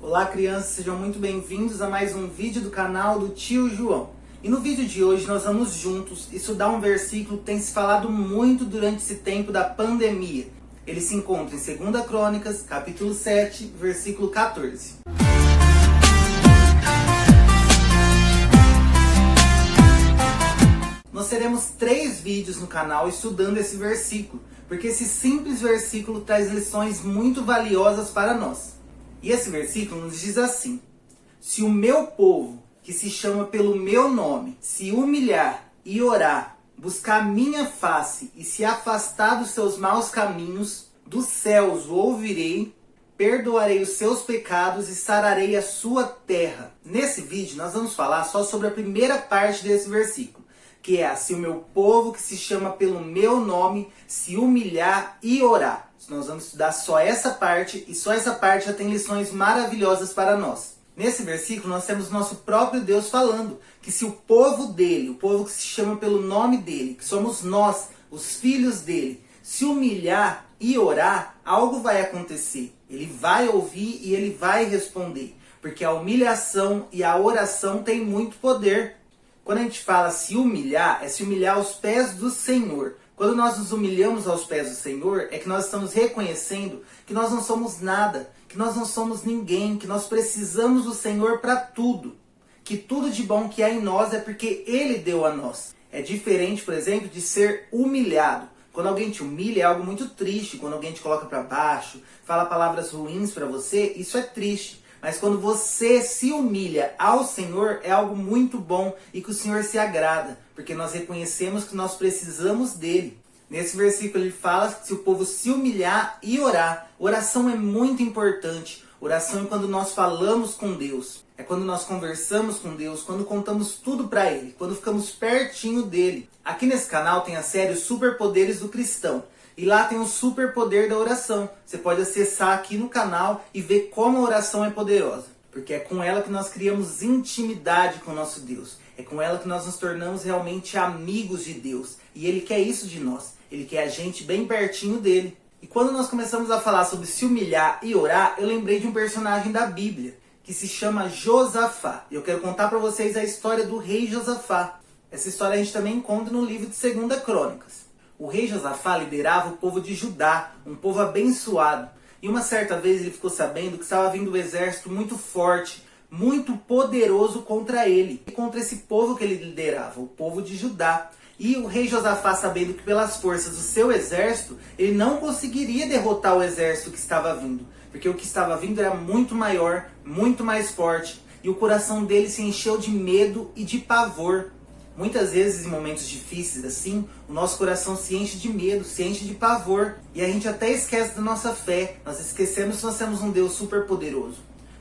Olá crianças, sejam muito bem-vindos a mais um vídeo do canal do Tio João. E no vídeo de hoje nós vamos juntos estudar um versículo que tem se falado muito durante esse tempo da pandemia. Ele se encontra em 2 Crônicas, capítulo 7, versículo 14. Nós teremos 3 vídeos no canal estudando esse versículo, porque esse simples versículo traz lições muito valiosas para nós. E esse versículo nos diz assim: se o meu povo, que se chama pelo meu nome, se humilhar e orar, buscar a minha face e se afastar dos seus maus caminhos, dos céus o ouvirei, perdoarei os seus pecados e sararei a sua terra. Nesse vídeo nós vamos falar só sobre a primeira parte desse versículo, que é: se o meu povo, que se chama pelo meu nome, se humilhar e orar. Nós vamos estudar só essa parte, e só essa parte já tem lições maravilhosas para nós. Nesse versículo nós temos nosso próprio Deus falando que se o povo dele, o povo que se chama pelo nome dele, que somos nós, os filhos dele, se humilhar e orar, algo vai acontecer. Ele vai ouvir e ele vai responder, porque a humilhação e a oração têm muito poder. Quando a gente fala se humilhar, é se humilhar aos pés do Senhor. Quando nós nos humilhamos aos pés do Senhor, é que nós estamos reconhecendo que nós não somos nada, que nós não somos ninguém, que nós precisamos do Senhor para tudo. Que tudo de bom que há em nós é porque Ele deu a nós. É diferente, por exemplo, de ser humilhado. Quando alguém te humilha é algo muito triste. Quando alguém te coloca para baixo, fala palavras ruins para você, isso é triste. Mas quando você se humilha ao Senhor, é algo muito bom e que o Senhor se agrada, porque nós reconhecemos que nós precisamos dele. Nesse versículo ele fala que se o povo se humilhar e orar, oração é muito importante. Oração é quando nós falamos com Deus, é quando nós conversamos com Deus, quando contamos tudo para Ele, quando ficamos pertinho dele. Aqui nesse canal tem a série Os Superpoderes do Cristão. E lá tem o superpoder da oração. Você pode acessar aqui no canal e ver como a oração é poderosa. Porque é com ela que nós criamos intimidade com o nosso Deus. É com ela que nós nos tornamos realmente amigos de Deus. E Ele quer isso de nós. Ele quer a gente bem pertinho dele. E quando nós começamos a falar sobre se humilhar e orar, eu lembrei de um personagem da Bíblia, que se chama Josafá. E eu quero contar para vocês a história do rei Josafá. Essa história a gente também encontra no livro de 2 Crônicas. O rei Josafá liderava o povo de Judá, um povo abençoado. E uma certa vez ele ficou sabendo que estava vindo um exército muito forte, muito poderoso contra ele. E contra esse povo que ele liderava, o povo de Judá. E o rei Josafá, sabendo que pelas forças do seu exército, ele não conseguiria derrotar o exército que estava vindo. Porque o que estava vindo era muito maior, muito mais forte. E o coração dele se encheu de medo e de pavor. Muitas vezes em momentos difíceis assim, o nosso coração se enche de medo, se enche de pavor. E a gente até esquece da nossa fé. Nós esquecemos que nós temos um Deus super poderoso.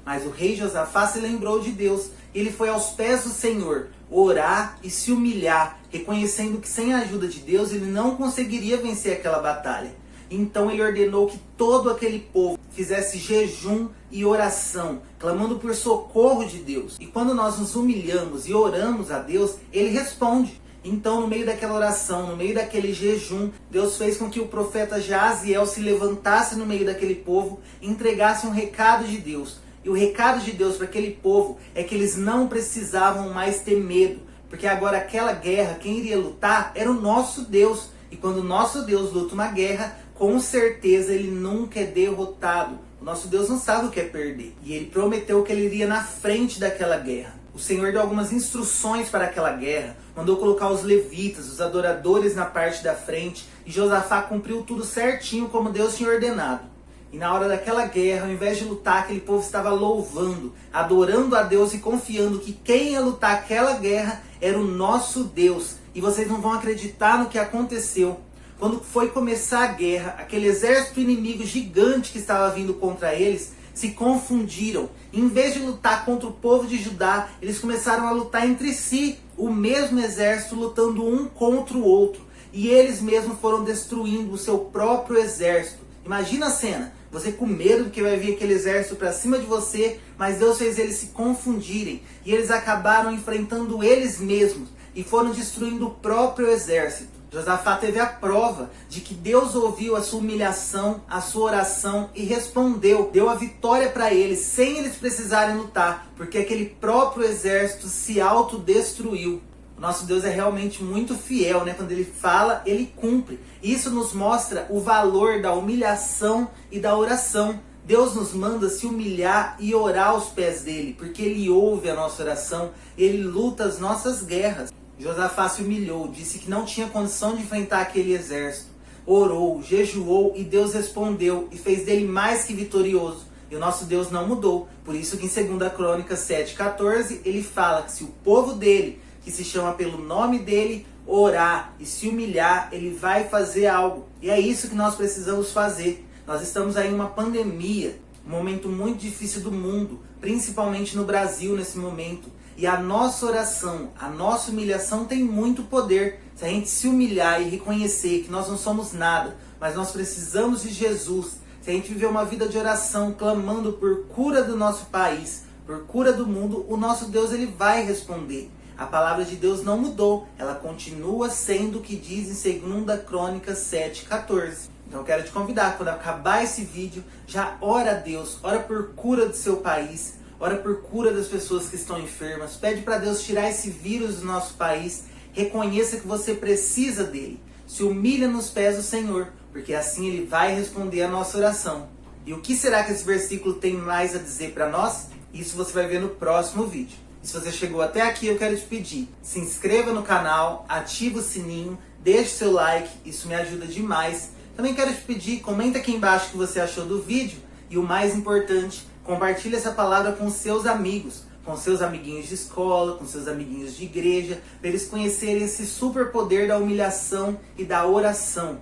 Mas o rei Josafá se lembrou de Deus. Ele foi aos pés do Senhor orar e se humilhar, reconhecendo que sem a ajuda de Deus ele não conseguiria vencer aquela batalha. Então ele ordenou que todo aquele povo fizesse jejum e oração, clamando por socorro de Deus. E quando nós nos humilhamos e oramos a Deus, Ele responde. Então, no meio daquela oração, no meio daquele jejum, Deus fez com que o profeta Jaziel se levantasse no meio daquele povo e entregasse um recado de Deus. E o recado de Deus para aquele povo é que eles não precisavam mais ter medo, porque agora aquela guerra, quem iria lutar era o nosso Deus. E quando o nosso Deus luta uma guerra, com certeza ele nunca é derrotado. O nosso Deus não sabe o que é perder. E ele prometeu que ele iria na frente daquela guerra. O Senhor deu algumas instruções para aquela guerra. Mandou colocar os levitas, os adoradores na parte da frente. E Josafá cumpriu tudo certinho como Deus tinha ordenado. E na hora daquela guerra, ao invés de lutar, aquele povo estava louvando, adorando a Deus e confiando que quem ia lutar aquela guerra era o nosso Deus. E vocês não vão acreditar no que aconteceu. Quando foi começar a guerra, aquele exército inimigo gigante que estava vindo contra eles se confundiram. Em vez de lutar contra o povo de Judá, eles começaram a lutar entre si, o mesmo exército lutando um contra o outro. E eles mesmos foram destruindo o seu próprio exército. Imagina a cena, você com medo que vai vir aquele exército para cima de você, mas Deus fez eles se confundirem. E eles acabaram enfrentando eles mesmos e foram destruindo o próprio exército. Josafá teve a prova de que Deus ouviu a sua humilhação, a sua oração e respondeu. Deu a vitória para eles, sem eles precisarem lutar, porque aquele próprio exército se autodestruiu. O nosso Deus é realmente muito fiel, né? Quando Ele fala, Ele cumpre. Isso nos mostra o valor da humilhação e da oração. Deus nos manda se humilhar e orar aos pés dEle, porque Ele ouve a nossa oração, Ele luta as nossas guerras. Josafá se humilhou, disse que não tinha condição de enfrentar aquele exército. Orou, jejuou e Deus respondeu e fez dele mais que vitorioso. E o nosso Deus não mudou. Por isso que em 2 Crônicas 7,14 ele fala que se o povo dele, que se chama pelo nome dele, orar e se humilhar, ele vai fazer algo. E é isso que nós precisamos fazer. Nós estamos aí em uma pandemia, um momento muito difícil do mundo, principalmente no Brasil nesse momento. E a nossa oração, a nossa humilhação tem muito poder. Se a gente se humilhar e reconhecer que nós não somos nada, mas nós precisamos de Jesus, se a gente viver uma vida de oração, clamando por cura do nosso país, por cura do mundo, o nosso Deus ele vai responder. A palavra de Deus não mudou, ela continua sendo o que diz em 2 Crônicas 7,14. Então eu quero te convidar, quando acabar esse vídeo, já ora a Deus, ora por cura do seu país, ora por cura das pessoas que estão enfermas. Pede para Deus tirar esse vírus do nosso país. Reconheça que você precisa dele. Se humilha nos pés do Senhor, porque assim Ele vai responder a nossa oração. E o que será que esse versículo tem mais a dizer para nós? Isso você vai ver no próximo vídeo. E se você chegou até aqui, eu quero te pedir, se inscreva no canal, ativa o sininho, deixe seu like, isso me ajuda demais. Também quero te pedir, comenta aqui embaixo o que você achou do vídeo. E o mais importante, compartilhe essa palavra com seus amigos, com seus amiguinhos de escola, com seus amiguinhos de igreja, para eles conhecerem esse super poder da humilhação e da oração.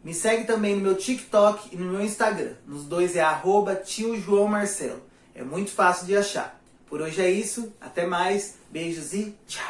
Me segue também no meu TikTok e no meu Instagram. Nos dois é @tiojoãomarcelo. É muito fácil de achar. Por hoje é isso, até mais, beijos e tchau!